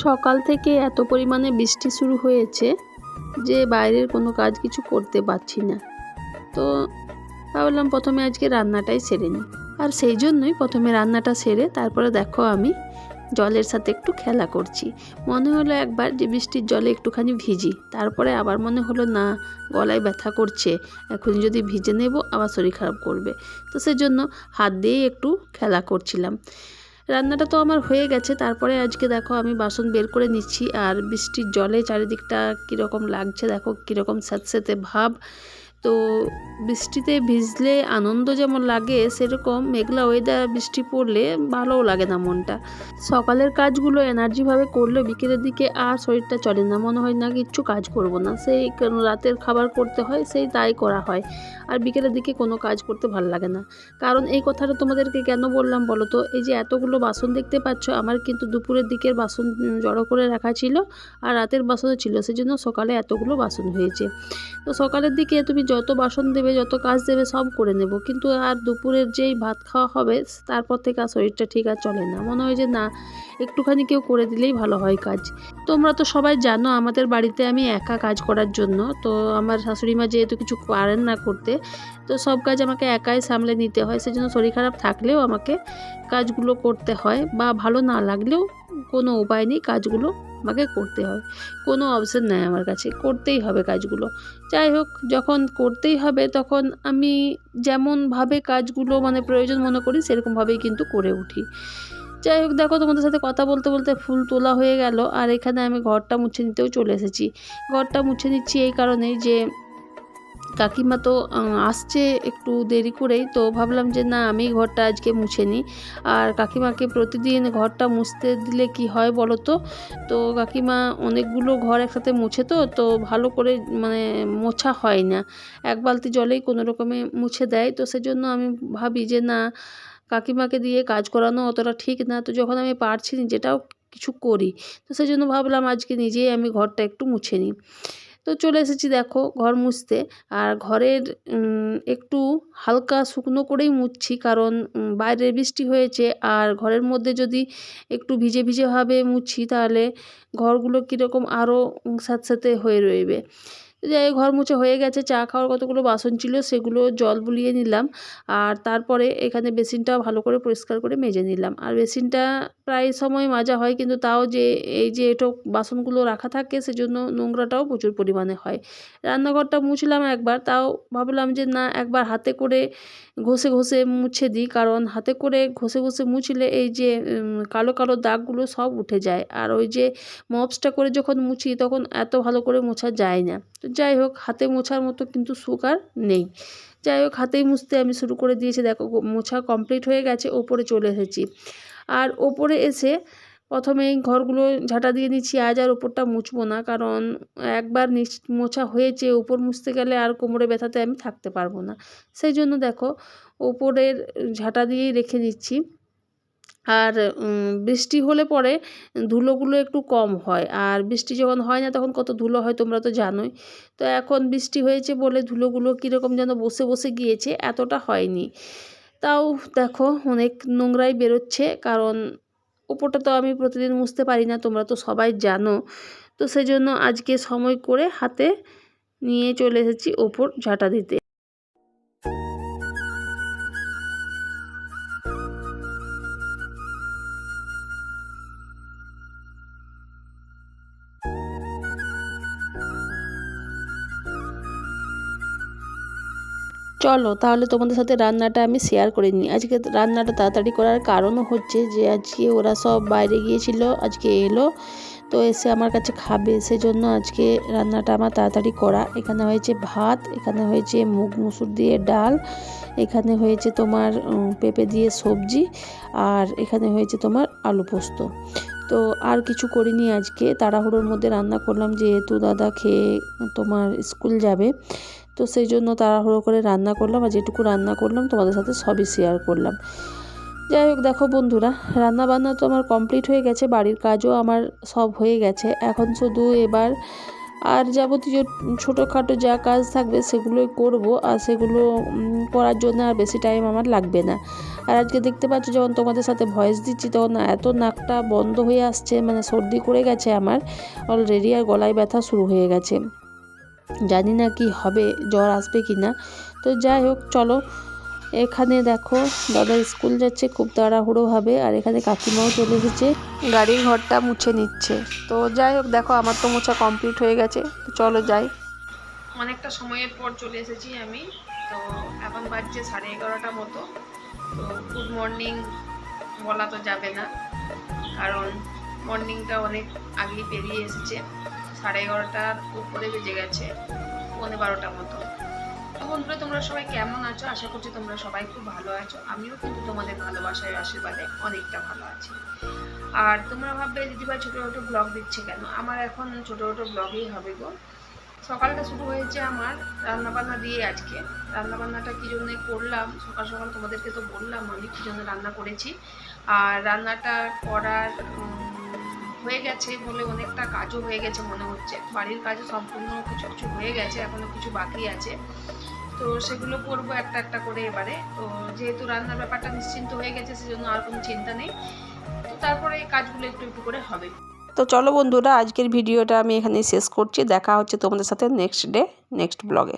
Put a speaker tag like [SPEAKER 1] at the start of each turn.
[SPEAKER 1] সকাল থেকে এত পরিমাণে বৃষ্টি শুরু হয়েছে যে বাইরের কোনো কাজ কিছু করতে পারছি না। তো ভাবলাম প্রথমে আজকে রান্নাটাই সেরে নিই। আর সেই জন্যই প্রথমে রান্নাটা সেরে তারপরে দেখো আমি জলের সাথে একটু খেলা করছি। মনে হলো একবার যে বৃষ্টির জলে একটুখানি ভিজি, তারপরে আবার মনে হলো না, গলায় ব্যথা করছে, এখন যদি ভিজে নেব আবার শরীর খারাপ করবে। তো সেজন্য হাত দিয়েই একটু খেলা করছিলাম। রান্নাটা তো আমার হয়ে গেছে। তারপরে আজকে দেখো আমি বাসন বের করে নিচ্ছি, আর বৃষ্টির জলে চারিদিকটা কীরকম লাগছে দেখো, কীরকম স্যাঁতস্যাঁতে ভাব। তো বৃষ্টিতে ভিজলে আনন্দ যেমন লাগে, সেরকম মেঘলা ওয়েদার বৃষ্টি পড়লে ভালোও লাগে না মনটা। সকালের কাজগুলো এনার্জিভাবে করলে বিকেলের দিকে আর শরীরটা চলে না, মনে হয় না কিচ্ছু কাজ করব না, সেই রাতের খাবার করতে হয়, সেই তাই করা হয়। আর বিকেলের দিকে কোনো কাজ করতে ভালো লাগে না। কারণ এই কথাটা তোমাদেরকে কেন বললাম বলো তো, এই যে এতগুলো বাসন দেখতে পাচ্ছ, আমার কিন্তু দুপুরের দিকের বাসন জড়ো করে রাখা ছিল আর রাতের বাসনও ছিল, সেজন্য সকালে এতগুলো বাসন হয়েছে। তো সকালের দিকে তুমি যত বাসন দেবে, যত কাজ দেবে, সব করে নেব, কিন্তু আর দুপুরের যেই ভাত খাওয়া হবে তারপর থেকে আর শরীরটা ঠিক আর চলে না, মনে হয় যে না, একটুখানি কেউ করে দিলেই ভালো হয় কাজ। তোমরা তো সবাই জানো আমাদের বাড়িতে আমি একা কাজ করার জন্য, তো আমার শাশুড়ি মা যেহেতু কিছু পারেন না করতে, তো সব কাজ আমাকে একাই সামলে নিতে হয়। সেজন্য শরীর খারাপ থাকলেও আমাকে কাজগুলো করতে হয়, বা ভালো না লাগলেও কোনো উপায় নেই, কাজগুলো আমাকে করতে হয়। কোনো অপশন নেই আমার কাছে, করতেই হবে কাজগুলো। যাই হোক, যখন করতেই হবে তখন আমি যেমনভাবে কাজগুলো প্রয়োজন মনে করি সেরকমভাবেই কিন্তু করে উঠি। যাই হোক, দেখো তোমাদের সাথে কথা বলতে বলতে ফুল তোলা হয়ে গেল, আর এখানে আমি ঘরটা মুছে নিতেও চলে এসেছি। ঘরটা মুছে নিচ্ছি এই কারণেই যে কাকিমা তো আসছে একটু দেরি করেই, তো ভাবলাম যে না, আমি ঘরটা আজকে মুছে নিই। আর কাকিমাকে প্রতিদিন ঘরটা মুছতে দিলে কি হয় বলো তো, তো কাকিমা অনেকগুলো ঘর একসাথে মুছে, তো ভালো করে মোছা হয় না, এক বালতি জলেই কোনো রকমে মুছে দেয়। তো সেজন্য আমি ভাবি যে না, কাকিমাকে দিয়ে কাজ করানো অতটা ঠিক না। তো যখন আমি পারছি নিজেটাও কিছু করি, তো সেজন্য ভাবলাম আজকে নিজেই আমি ঘরটা একটু মুছে নিই। তো চলে এসেছি দেখো ঘর মুছতে, আর ঘরের একটু হালকা শুকনো করেই মুছছি, কারণ বাইরে বৃষ্টি হয়েছে, আর ঘরের মধ্যে যদি একটু ভিজে ভিজেভাবে মুছি তাহলে ঘরগুলো কীরকম আরও স্যাঁতস্যাঁতে হয়ে রইবে। যাই হোক, ঘর মুছে হয়ে গেছে। চা খাওয়ার কতগুলো বাসন ছিল সেগুলো জল বুলিয়ে নিলাম, আর তারপরে এখানে বেসিনটা ভালো করে পরিষ্কার করে মেজে নিলাম। আর বেসিনটা প্রায় সময় মাজা হয়, কিন্তু তাও যে এই যে এঁটো বাসনগুলো রাখা থাকে সেজন্য নোংরাটাও প্রচুর পরিমাণে হয়। রান্নাঘরটা মুছলাম একবার, তাও ভাবলাম যে না, একবার হাতে করে ঘষে ঘষে মুছে দিই, কারণ হাতে করে ঘষে ঘষে মুছলে এই যে কালো কালো দাগগুলো সব উঠে যায়, আর ওই যে মপসটা করে যখন মুছি তখন এত ভালো করে মোছা যায় না। তো যাই হোক, হাতে মোছার মতো কিন্তু সুখ আর নেই। যাই হোক, হাতেই মুছতে আমি শুরু করে দিয়েছি। দেখো মোছা কমপ্লিট হয়ে গেছে, ওপরে চলে এসেছি। আর ওপরে এসে প্রথমেই ঘরগুলো ঝাঁটা দিয়ে নিচ্ছি। আজ আর ওপরটা মুছবো না, কারণ একবার নিচ মোছা হয়েছে, ওপর মুছতে গেলে আর কোমরে ব্যথাতে আমি থাকতে পারবো না। সেই জন্য দেখো ওপরের ঝাঁটা দিয়েই রেখে দিচ্ছি। আর বৃষ্টি হলে পরে ধুলোগুলো একটু কম হয়, আর বৃষ্টি যখন হয় না তখন কত ধুলো হয় তোমরা তো জানোই। তো এখন বৃষ্টি হয়েছে বলে ধুলোগুলো কীরকম যেন বসে বসে গিয়েছে, এতটা হয়নি। তাও দেখো অনেক নোংরাই বেরোচ্ছে, কারণ ওপরটা তো আমি প্রতিদিন মুছতে পারি না, তোমরা তো সবাই জানো। তো সেজন্য আজকে সময় করে হাতে নিয়ে চলে এসেছি ওপর ঝাঁটা দিতে। চলো তাহলে তোমাদের সাথে রান্নাটা আমি শেয়ার করে নিই। আজকে রান্নাটা তাড়াতাড়ি করার কারণও হচ্ছে যে আজকে ওরা সব বাইরে গিয়েছিল, আজকে এলো, তো এসে আমার কাছে খাবে, সেজন্য আজকে রান্নাটা আমার তাড়াতাড়ি করা। এখানে হয়েছে ভাত, এখানে হয়েছে মুগ মুসুর দিয়ে ডাল, এখানে হয়েছে তোমার পেঁপে দিয়ে সবজি, আর এখানে হয়েছে তোমার আলু পোস্ত। তো আর কিছু করিনি, আজকে তাড়াহুড়োর মধ্যে রান্না করলাম, যেহেতু দাদা খেয়ে তোমার স্কুল যাবে, তো সেই জন্য তাড়াহুড়ো করে রান্না করলাম, আর যেটুকু রান্না করলাম তোমাদের সাথে সবই শেয়ার করলাম। যাই হোক, দেখো বন্ধুরা, রান্না বান্না তো আমার কমপ্লিট হয়ে গেছে, বাড়ির কাজও আমার সব হয়ে গেছে। এখন শুধু এবার আর যাবতীয় ছোটোখাটো যা কাজ থাকবে সেগুলোই করব, আর সেগুলো করার জন্য আর বেশি টাইম আমার লাগবে না। আর আজকে দেখতে পাচ্ছ যখন তোমাদের সাথে ভয়েস দিচ্ছি তখন এত নাকটা বন্ধ হয়ে আসছে, মানে সর্দি করে গেছে আমার অলরেডি, আর গলায় ব্যথা শুরু হয়ে গেছে। জানি না কি হবে, জ্বর আসবে কি না। তো যাই হোক চলো, এখানে দেখো দাদা স্কুল যাচ্ছে খুব তাড়াহুড়ো হবে, আর এখানে কাকিমাও চলে এসেছে, গাড়ির ঘরটা মুছে নিচ্ছে। তো যাই হোক দেখো আমার তো মোছা কমপ্লিট হয়ে গেছে, তো চলো যাই। অনেকটা সময়ের পর চলে এসেছি আমি। তো এখন বাজছে 11:30 মতো। তো গুড মর্নিং বলা তো যাবে না, কারণ মর্নিংটা অনেক আগেই পেরিয়ে এসেছে। 11:30টার উপরে বেজে গেছে, 11:15 মতো। তো বন্ধুরা তোমরা সবাই কেমন আছো? আশা করছি তোমরা সবাই খুব ভালো আছো। আমিও কিন্তু তোমাদের ভালোবাসার আশীর্বাদে অনেকটা ভালো আছি। আর তোমরা ভাববে দিদিভাই ছোটো ছোটো ব্লগ দিচ্ছে কেন? আমার এখন ছোটো ছোটো ব্লগই হবে গো। সকালটা শুরু হয়েছে আমার রান্নাবান্না দিয়ে। আজকে রান্নাবান্নাটা কী জন্য করলাম, সকাল সকাল তোমাদেরকে তো বললাম আমি কী জন্য রান্না করেছি। আর রান্নাটা করার হয়ে গেছে বলে অনেকটা কাজও হয়ে গেছে মনে হচ্ছে। বাড়ির কাজও সম্পূর্ণ কিছু কিছু হয়ে গেছে, এখনও কিছু বাকি আছে। তো সেগুলো করবো একটা একটা করে এবারে। তো যেহেতু রান্নার ব্যাপারটা নিশ্চিন্ত হয়ে গেছে সেজন্য আর কোনো চিন্তা নেই। তো তারপরে এই কাজগুলো একটু একটু করে হবে। তো চলো বন্ধুরা, আজকের ভিডিওটা আমি এখানেই শেষ করছি। দেখা হচ্ছে তোমাদের সাথে নেক্সট ব্লগে।